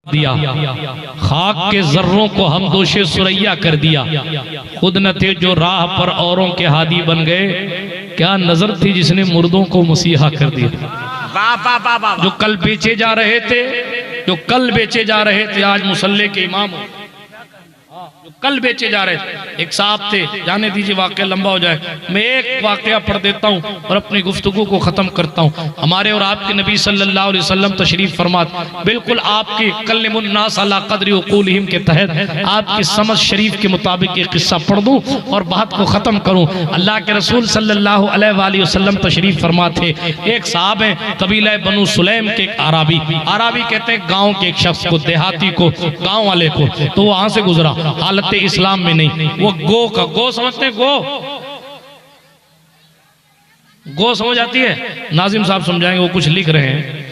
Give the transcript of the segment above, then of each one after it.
दिया, खाक के जर्रों को हम दोषे सुरैया कर दिया, खुद न थे जो राह पर औरों के हादी बन गए, क्या नजर थी जिसने मुर्दों को मसीहा कर दिया। जो कल बेचे जा रहे थे, जो कल बेचे जा रहे थे आज मुसल्ले के इमाम हो, जो कल बेचे जा रहे थे। एक साहब थे, जाने दीजिए वाकया लंबा हो जाए, मैं एक वाकया पढ़ देता हूँ और अपनी गुफ्तगू को खत्म करता हूँ। हमारे और आपके नबी सल्लल्लाहु अलैहि वसल्लम तशरीफ फरमात, बिल्कुल आपकी कल्लिमुन्नास अला क़द्रि उक़ूलिहिम के तहत आपकी समझ शरीफ के मुताबिक एक किस्सा पढ़ दूँ और बात को खत्म करूँ। अल्लाह के रसूल सल्लल्लाहु अलैहि वसल्लम तशरीफ फरमा थे। एक साहब है, कबीला बनु सुलैम के एक आराबी कहते हैं गाँव के एक शख्स को, देहाती को, गाँव वाले को, तो वो वहां से गुजरा, हालत इस्लाम में नहीं। वो गो समझते हैं, गो समझ आती है? नाजिम साहब समझाएंगे, वो कुछ लिख रहे हैं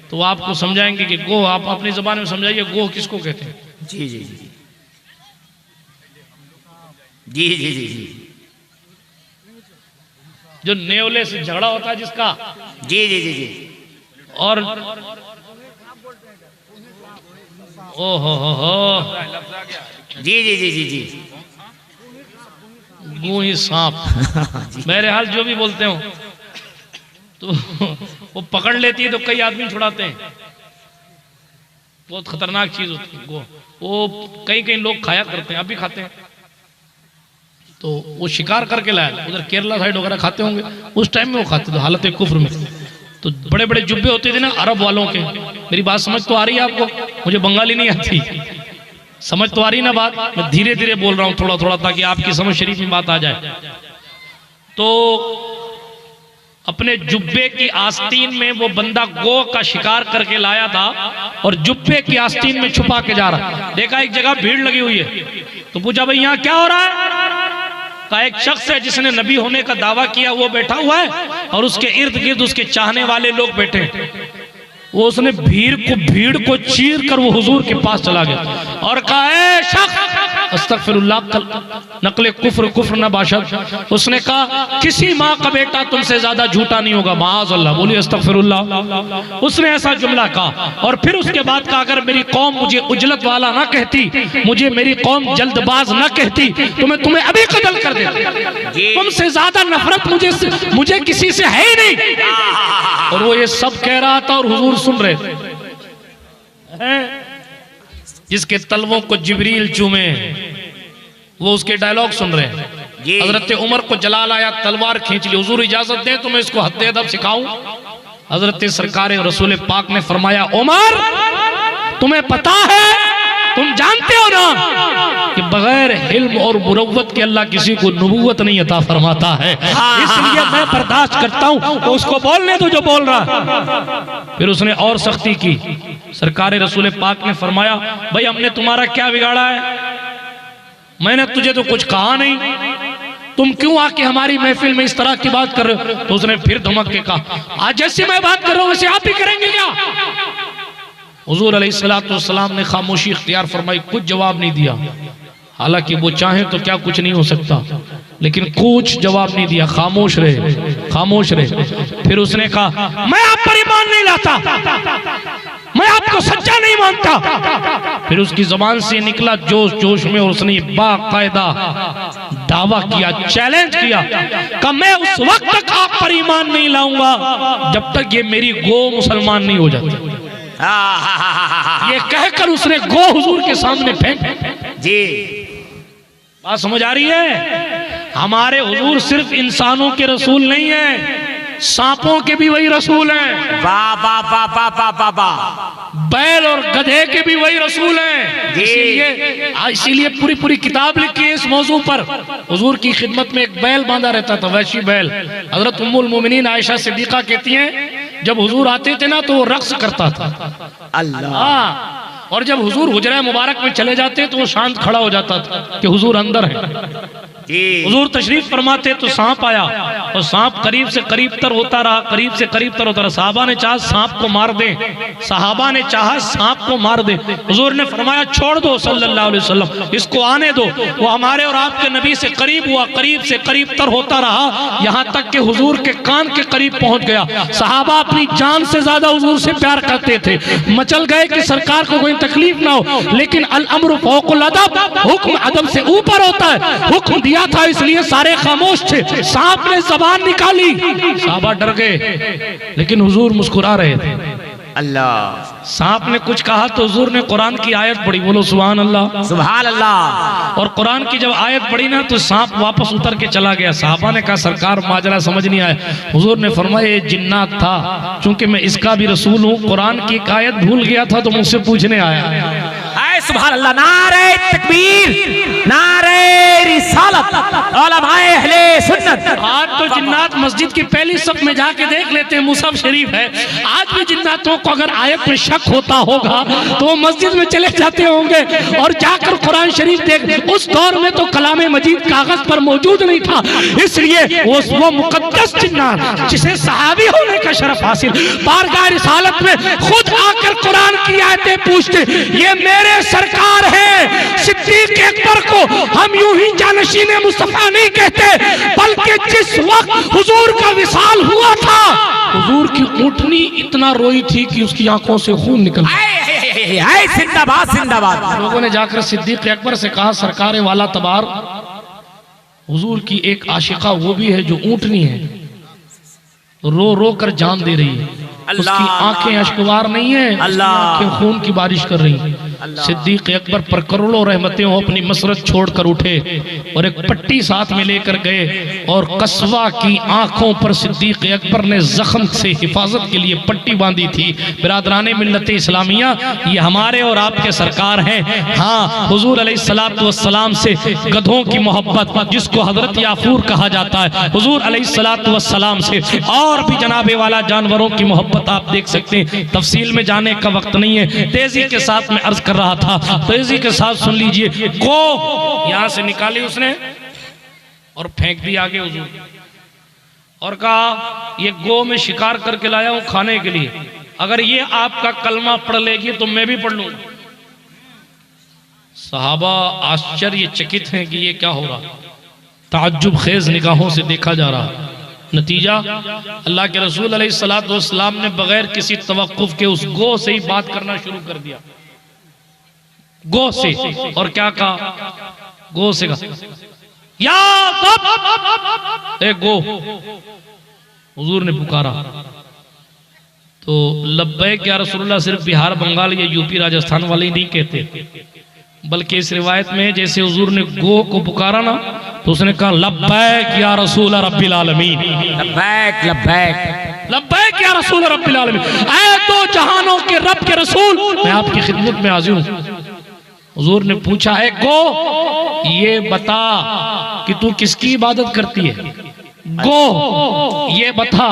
तो आपको समझाएंगे कि गो, आप अपनी जुबान में समझाइए गो किसको कहते हैं। जी जी जी जी जी जी जी जो नेवले से झगड़ा होता है जिसका, जी जी जी जी और ओ हो जी जी जी जी जी गू ही सांप मेरे हाल जो भी बोलते हो तो वो पकड़ लेती है तो कई आदमी छुड़ाते हैं, बहुत खतरनाक चीज होती है गो। वो कई लोग खाया करते हैं, आप भी खाते हैं, तो वो शिकार करके लाया, उधर केरला साइड वगैरह खाते होंगे, उस टाइम में वो खाते थे हालत कुफ्र में। तो बड़े बड़े जुब्बे होते थे ना अरब वालों के। मेरी बात समझ तो आ रही है आपको? मुझे बंगाली नहीं आती, समझ तो आ रही ना बात? मैं धीरे धीरे बोल रहा हूँ थोड़ा थोड़ा, ताकि आपकी समझ शरीफ में बात आ जाए। तो अपने जुब्बे की आस्तीन में वो बंदा गो का शिकार करके लाया था और जुब्बे की आस्तीन में छुपा के जा रहा। देखा एक जगह भीड़ लगी हुई है, तो पूछा भाई यहाँ क्या हो रहा है? का एक शख्स है जिसने नबी होने का दावा किया, वो बैठा हुआ है और उसके इर्द गिर्द उसके चाहने वाले लोग बैठे। वो उसने भीड़ को चीर कर वो हुजूर के पास चला गया और कहा, शख्स अस्तगफिरुल्लाह, नकले कुफ्र न बाशद। उसने कहा किसी माँ का बेटा तुमसे ज्यादा झूठा नहीं होगा, माअज़ल्लाह, बोलिए अस्तगफिरुल्लाह। उसने ऐसा जुमला कहा और फिर उसके बाद कहा, अगर मेरी कौम मुझे उजलत वाला ना कहती, मुझे मेरी कौम जल्दबाज ना कहती, तो मैं तुम्हें अभी कत्ल कर देता। तुमसे ज्यादा नफरत मुझे किसी से है ही नहीं। और वो ये सब कह रहा था और हुजूर सुन रहे थे। जिसके तलवों को जिब्रील चूमे, वो उसके डायलॉग सुन रहे हैं। हजरत उमर को जलाल आया, तलवार खींच ली, हुजूर इजाजत दें तो मैं इसको हद्दे अदब सिखाऊं। हजरत सरकार रसूल पाक ने फरमाया, उमर तुम्हें पता है, तुम जानते हो ना कि बगैर इल्म और मुरव्वत के अल्लाह किसी को नबूवत नहीं अता फरमाता है, इसलिए मैं बर्दाश्त करता हूं, तो उसको बोलने दो जो बोल रहा। फिर उसने और सख्ती की। सरकार रसूल पाक ने फरमाया, भाई हमने तुम्हारा क्या बिगाड़ा है? मैंने तुझे तो कुछ कहा नहीं, तुम क्यों आके हमारी महफिल में इस तरह की बात कर रहे हो? तो उसने फिर धमक के कहा, आज जैसे मैं बात कर रहा हूं वैसे आप भी करेंगे क्या? हुजूर अलैहिस्सलाम ने खामोशी इख्तियार फरमाई, कुछ जवाब नहीं दिया। हालांकि वो चाहे तो क्या कुछ नहीं हो सकता, लेकिन कुछ जवाब नहीं दिया, खामोश रहे। फिर उसने कहा, मैं आप पर ईमान नहीं लाता, मैं आपको सच्चा नहीं मानता। फिर उसकी जबान से निकला जोश में, और उसने बाकायदा दावा किया, चैलेंज किया, कि मैं उस वक्त तक आप पर ईमान नहीं लाऊंगा जब तक ये मेरी गो मुसलमान नहीं हो जाती। ये कहकर उसने गो हुजूर के सामने फेंक। जी बात समझ आ रही है? हमारे हुजूर सिर्फ इंसानों के रसूल नहीं है, सांपों के भी वही रसूल हैं। वाह वाह वाह वाह वाह वाह वाह। बैल और गधे के भी वही रसूल हैं। इसीलिए पूरी किताब लिखी है इस मौजू पर। हुजूर की खिदमत में एक बैल बांधा रहता था, वैशी बैल। हजरत उम्मुल मोमिनीन आयशा सिद्दीका कहती हैं, जब हुजूर आते थे ना तो वो रक्स करता था। अल्लाह। और जब हुजूर हुजरा मुबारक में चले जाते तो वो शांत खड़ा हो जाता था कि हुजूर अंदर है। हुजूर तशरीफ फरमाते तो सांप आया और सांप करीब से करीब तर होता रहा, साहबा ने चाहा सांप को मार दे, सहाबा ने चाहा सांप को मार दे। हुजूर ने फरमाया छोड़ दो सल्लल्लाहु अलैहि वसल्लम, इसको आने दो। वो हमारे और आपके नबी से करीब हुआ, करीब से करीब तर होता रहा, यहाँ तक कि हुजूर के कान के करीब पहुंच गया। सहाबा अपनी जान से ज्यादा हुजूर से प्यार करते थे, मचल गए कि सरकार को कोई तकलीफ ना हो, लेकिन अल अम्रु फौकुल अदब, हुक्म अदब से ऊपर होता है। हुक्म दिया था इसलिए सारे खामोश थे। सांप ने जबान निकाली, साहबा डर गए, लेकिन हुजूर मुस्कुरा रहे थे। अल्लाह। सांप ने कुछ कहा तो हुजूर ने कुरान की आयत पढ़ी, बोलो सुभान अल्लाह। सुभान अल्लाह। और कुरान की जब आयत पढ़ी ना तो सांप वापस उतर के चला गया। साहबा ने कहा सरकार माजरा समझ नहीं आया। हुजूर ने फरमाया ये जिन्नात था, चूंकि मैं इसका भी रसूल हूँ, कुरान की एक आयत भूल गया था तो मुझसे पूछने आया। सुभान अल्लाह। नारे तकबीर, नारे रिसालत, उलमाए अहले सुन्नत। आज तो जिन्नात मस्जिद की पहली सफ में जाके देख लेते हैं, मुसहफ शरीफ है। आज भी जिन्नातों को अगर आयत में शक होता होगा तो वो मस्जिद में चले जाते होंगे और जाकर कुरान शरीफ देख। उस दौर में तो कलामे मजीद कागज पर मौजूद नहीं था, इसलिए वो मुकद्दस जिन्नात जिसे सहाबी होने का शरफ हासिल, बारगाह रिसालत में खुद आकर कुरान की आयतें पूछते। ये मेरे सरकार है सिद्दीक अकबर को हम यूं ही जानशीने मुस्तफा नहीं कहते, बल्कि जिस वक्त हुजूर का विसाल हुआ था हुजूर की ऊँटनी इतना रोई थी कि उसकी आंखों से खून निकल। जिंदाबाद जिंदाबाद। लोगों ने जाकर सिद्दीक अकबर से कहा सरकार वाला तबार, हुजूर की एक आशिका वो भी है जो ऊँटनी है, रो रो कर जान दे रही है, उसकी आंखें अश्कवार नहीं है, आंखें खून की बारिश कर रही। सिद्दीक अकबर पर करोड़ों रहमतें हो, अपनी मसरत छोड़कर उठे और एक पट्टी साथ में लेकर गए और कस्वा की आंखों पर सिद्दीक अकबर ने जख्म से हिफाजत के लिए पट्टी बांधी थी। बिरादराने मिल्लत इस्लामिया, ये हमारे और आपके सरकार हैं। हाँ, हुजूर अलैहिस्सलातु वस्सलाम से गधों की मोहब्बत, जिसको हजरत याफूर कहा जाता है, हुजूर अलैहिस्सलातु वस्सलाम से और भी जनाबे वाला जानवरों की मोहब्बत आप देख सकते हैं। तफसील में जाने का वक्त नहीं है, तेजी के साथ मैं अर्ज कर रहा था, तेजी के साथ सुन लीजिए। गो यहां से निकाली उसने और फेंक दी आगे हुजूर, और कहा ये गो में शिकार करके लाया हूं खाने के लिए, अगर ये आपका कलमा पढ़ लेगी तो मैं भी पढ़ लूंगा। सहाबा आश्चर्यचकित हैं कि ये क्या हो रहा, ताज्जुब खेज निगाहों से देखा जा रहा। नतीजा, अल्लाह के रसूल अलैहिस्सलातु वस्सलाम ने बगैर किसी तवक्कुफ के उस गो से ही बात करना शुरू कर दिया, गो से। और क्या कहा, गो से कहा या ए गो। हुजूर ने पुकारा तो लब्बैक या रसूलुल्लाह सिर्फ बिहार बंगाल या यूपी राजस्थान वाले ही नहीं कहते, बल्कि इस रिवायत में जैसे हुजूर ने गो को पुकारा ना तो उसने कहा लब्बैक या रसूल रब्बिल आलमीन, लब्बैक लब्बैक लब्बैक या रसूल रब्बिल आलमीन। ऐ दो जहानों के रब के रसूल, मैं आपकी खिदमत में हाजिर हूं। हुजूर ने पूछा है गो, ये बता कि तू किसकी इबादत करती है, गो ये बता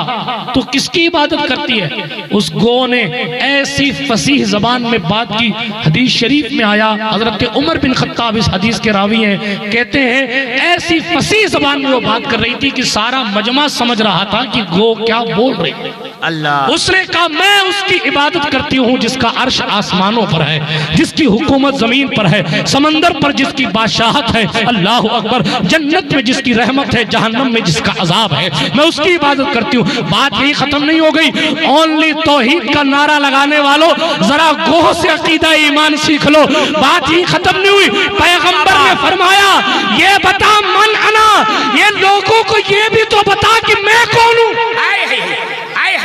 तू किसकी इबादत करती है। उस गो ने ऐसी फसीह जबान में बात की, हदीस शरीफ में आया, हजरत उमर बिन खत्ताब इस हदीस के रावी हैं, कहते हैं ऐसी फसीह जबान में वो बात कर रही थी कि सारा मजमा समझ रहा था कि गो क्या बोल रही है। अल्लाह। उसने कहा मैं उसकी इबादत करती हूँ जिसका अर्श आसमानों पर है, जिसकी हुकूमत जमीन पर है, समंदर पर जिसकी बादशाहत है, अल्लाह अकबर, जन्नत में जिसकी रहमत है, जहन्नम में जिसका अजाब है, मैं उसकी इबादत करती हूँ। बात यही खत्म नहीं हो गई। ओनली तौहीद का नारा लगाने वालों, जरा गोह से अकीदा ईमान सीख लो। बात यही खत्म नहीं हुई। पैगंबर ने फरमाया ये बता मन अना, ये लोगों को ये भी तो बता कि मैं कौन हूँ,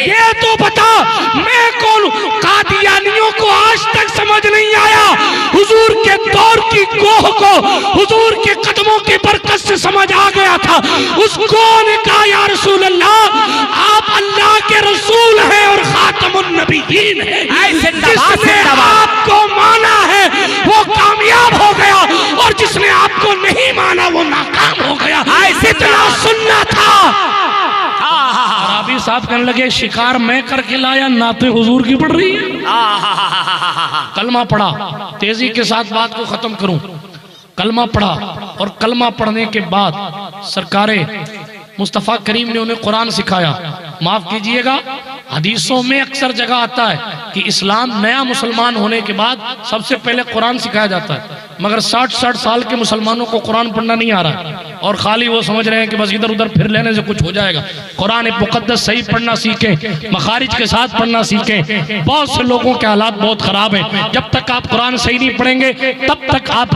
ये तो बता मैं कौन हूँ। कादियानियों को आज तक समझ नहीं आया, हुजूर के दौर की गोह को हुजूर के कदमों की बरकत से समझ आ गया था। उस गोह ने कहा या रसूल अल्लाह, आप अल्लाह के रसूल हैं और खातमुन नबीयीन हैं। जिसने आपको माना है वो कामयाब हो गया और जिसने आपको नहीं माना वो नाकाम हो गया। इतना सुनना था। अरबी साहब कहने लगे शिकार मैं करके लाया, नाते हुजूर की पड़ रही है। कलमा पढ़ा, तेजी के साथ बात को खत्म करूं। कलमा पढ़ा और कलमा पढ़ने के बाद सरकारे मुस्तफ़ा करीम ने उन्हें कुरान सिखाया। माफ कीजिएगा, हदीसों में अक्सर जगह आता है कि इस्लाम नया मुसलमान होने के बाद सबसे पहले कुरान सिखाया जाता है, मगर 60-60 साल के मुसलमानों को कुरान पढ़ना नहीं आ रहा है। और खाली वो समझ रहे हैं कि बस इधर उधर फिर लेने से कुछ हो जाएगा। कुरान मुकद्दस सही पढ़ना सीखें, मखारिज के साथ पढ़ना सीखें। बहुत से लोगों के हालात बहुत खराब हैं। जब तक आप कुरान सही नहीं पढ़ेंगे तब तक आप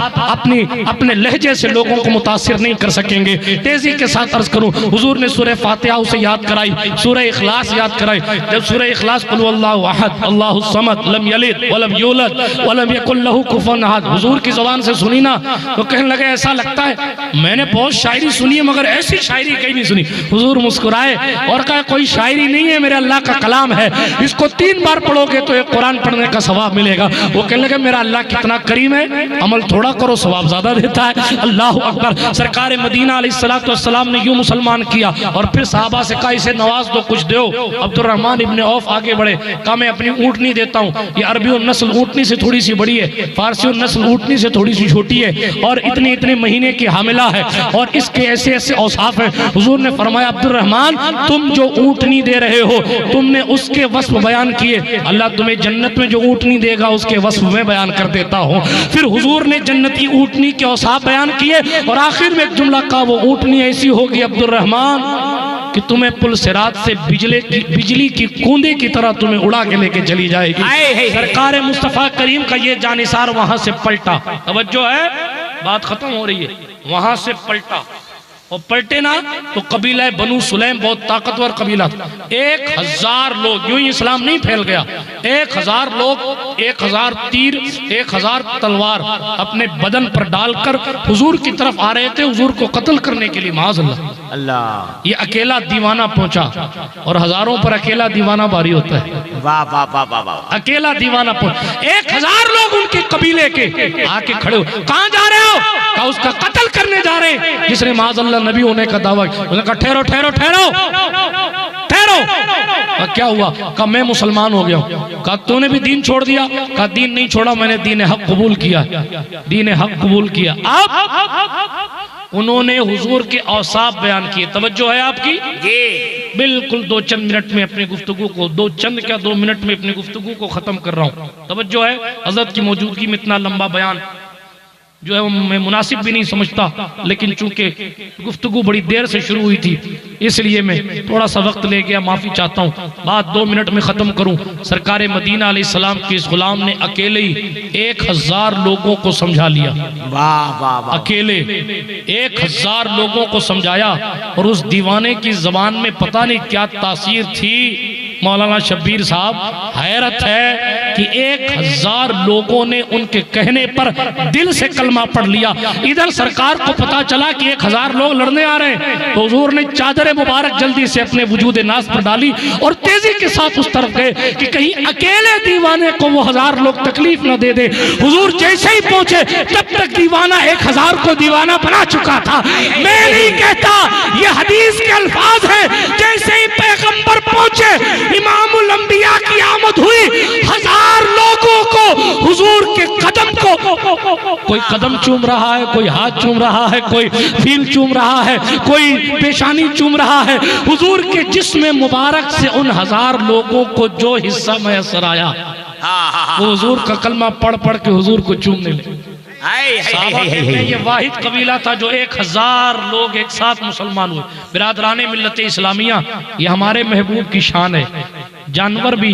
अपने लहजे से लोगों को मुतासिर नहीं कर सकेंगे। तेजी के साथ अर्ज करूं, हुजूर ने सूरह फातिहा उसे याद कराई, सूरह इखलास याद कराई। जब सूरह इखलास कुल हुवल्लाहु अहद अल्लाहुस समद लम यलिद वलम यूलद वलम यकुल लहू कुफुवन अहद हुजूर की ज़बान से सुनी ना तो कहने लगे ऐसा लगता है मैंने बहुत शायरी सुनी है मगर ऐसी शायरी कहीं नहीं सुनी। हुजूर मुस्कुराए और कहा कोई शायरी नहीं है, मेरे अल्लाह का कलाम है, इसको 3 बार पढ़ोगे तो एक कुरान पढ़ने का सवाब मिलेगा। वो कहने लगे मेरा अल्लाह कितना करीम है, अमल थोड़ा करो सवाब ज्यादा देता है। अल्लाह अकबर। सरकार मदीना अलैहिस्सलाम ने यूं मुसलमान किया और फिर साहबा से कहा इसे नवाज दो, कुछ दो। अब्दुर्रहमान इब्ने औफ आगे बढ़े, कहा मैं अपनी ऊँटनी देता हूँ। ये अरबी नस्ल ऊँटनी से थोड़ी सी बड़ी है, फारसी नस्ल ऊँटनी से थोड़ी सी छोटी है और इतने इतने महीने की हामिला है और इसके ऐसे ऐसे औसाफ है। हुजूर ने फरमाया अब्दुर्रहमान तुम जो ऊँटनी दे रहे हो तुमने उसके वस्फ बयान किए, अल्लाह तुम्हें जन्नत में जो ऊँटनी देगा उसके वस्फ में बयान कर देता हूँ। फिर हुजूर ने जन्नती ऊँटनी के औसाफ बयान किए और आखिर में एक जुमला कहा वो ऊँटनी ऐसी होगी अब्दुर्रहमान कि तुम्हें पुल सिरात से बिजली की कूंदे की तरह तुम्हें उड़ा के लेके चली जाएगी। सरकार मुस्तफा करीम का ये जानिसार वहां से पलटा। तवज्जो है, बात खत्म हो रही है। वहां से पलटा और पलटे ना तो कबीला बनु सुलैम बहुत ताकतवर कबीला था। 1000 लोग, यूं ही इस्लाम नहीं फैल गया। 1000 लोग, 1000 तीर, 1000 तलवार अपने बदन पर डालकर हुजूर की तरफ आ रहे थे हुजूर को कत्ल करने के लिए। माज़अल्लाह। ये अकेला दीवाना पहुंचा और हजारों पर अकेला दीवाना भारी होता है। वाह वाह वाह वाह वाह। अकेला दीवाना पहुंचा। 1000 लोग उनके कबीले के आके खड़े हो, कहां जा रहे हो? कहा उसका कत्ल करने जा रहे हैं जिसने माज़अल्लाह नबी होने का दावा किया। उसने कहा ठहरो ठहरो ठहरो ठहरो। क्या हुआ? कहा मैं मुसलमान हो गया हूं। कहा तूने भी दीन छोड़ दिया? कहा दीन नहीं छोड़ा, मैंने दीन हक कबूल किया, दीन हक कबूल किया। अब उन्होंने हुजूर के औसाफ बयान किए। तवज्जो है आपकी? बिल्कुल 2 चंद मिनट में अपनी गुफ्तगू को 2 मिनट में अपनी गुफ्तगू को खत्म कर रहा हूँ। तवज्जो है, हज़रत की मौजूदगी में इतना लंबा बयान जो है वो मैं मुनासिब भी नहीं समझता, लेकिन चूंकि गुफ्तगू बड़ी देर से शुरू हुई थी इसलिए मैं थोड़ा सा वक्त ले गया, माफ़ी चाहता हूँ। बात 2 मिनट में ख़त्म करूँ। सरकार मदीना अलैहिस्सलाम के इस गुलाम ने अकेले ही 1000 लोगों को समझा लिया। वाह वाह वाह। अकेले 1000 लोगों को समझाया और उस दीवाने की ज़बान में पता नहीं क्या तासीर थी। मौलाना शब्बीर साहब, हैरत है कि 1000 लोगों ने उनके कहने पर दिल से कलमा पढ़ लिया। इधर सरकार को पता चला कि 1000 लोग लड़ने आ रहे हैं तो हुजूर ने चादर मुबारक जल्दी से अपने वजूद नाज पर डाली और तेजी के साथ उस तरफ गए कि कहीं अकेले दीवाने को वो 1000 लोग तकलीफ न दे दे। हुजूर जैसे ही पहुंचे तब तक दीवाना 1000 को दीवाना बना चुका था। मैं नहीं कहता, ये हदीस के अल्फाज है। जैसे ही पैगंबर पहुंचे, इमामुल अंबिया की आमद हुई, 1000 लोगों को हुजूर के कदम को, कोई कदम चूम रहा है, कोई हाथ चूम रहा है, कोई फील चूम रहा है, कोई पेशानी चूम रहा है। हुजूर के जिस्म मुबारक से उन 1000 लोगों को जो हिस्सा मैसर आया वो हुजूर का कलमा पढ़ पढ़ के हुजूर को चूमने लगे। ये वाहिद कबीला था जो 1000 लोग एक साथ मुसलमान हुए। बिरादराने मिल्लत इस्लामिया, ये हमारे महबूब की शान है। जानवर भी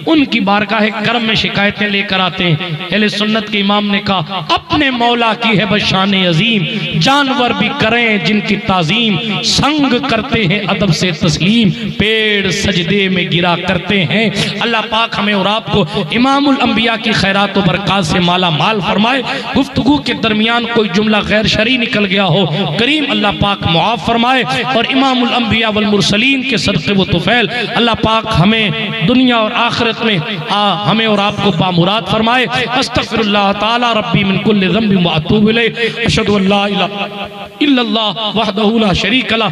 उनकी बारगाह करम में शिकायतें लेकर आते हैं। अहले सुन्नत के इमाम ने कहा अपने मौला की है बस शान अजीम, जानवर भी करें जिनकी ताजीम, संग करते हैं अदब से तस्लीम, पेड़ सजदे में गिरा करते हैं। अल्लाह पाक हमें और आपको इमामुल अंबिया की खैरात व बरक़ात से माला माल फरमाए। गुफ्तगू के दरमियान कोई जुमला गैर शरई निकल गया हो, करीम अल्लाह पाक मुआफ़ फरमाए और इमामुल अंबिया वल मुरसलीन के सदक़े व तुफ़ैल अल्लाह पाक हमें दुनिया और आखिरत में हमें और आपको बामुराद फरमाए। अस्तग़फिरुल्लाह ताला रब्बी मिन कुल्लि ज़ंबिन व अतूबु इलैहि, अशहदु अल्ला इलाहा इल्लल्लाह वहदहु ला शरीक लह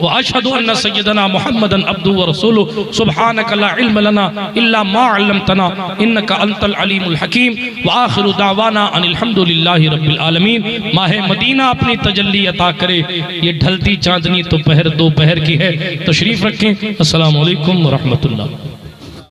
व अशहदु अन्ना सय्यदना मुहम्मदन अब्दुहु व रसूलुहु। सुब्हानक ला इल्म लना इल्ला मा अल्लमतना इन्नका अंतल अलीमुल हकीम। व आखिरु दावाना अनिल हम्दुलिल्लाहि रब्बिल आलमीन। माहे मदीना अपनी तजल्ली अता करे। ये ढलती चांदनी तो दोपहर की है। तशरीफ रखें। अस्सलामु अलैकुम व रहमतुल्लाह।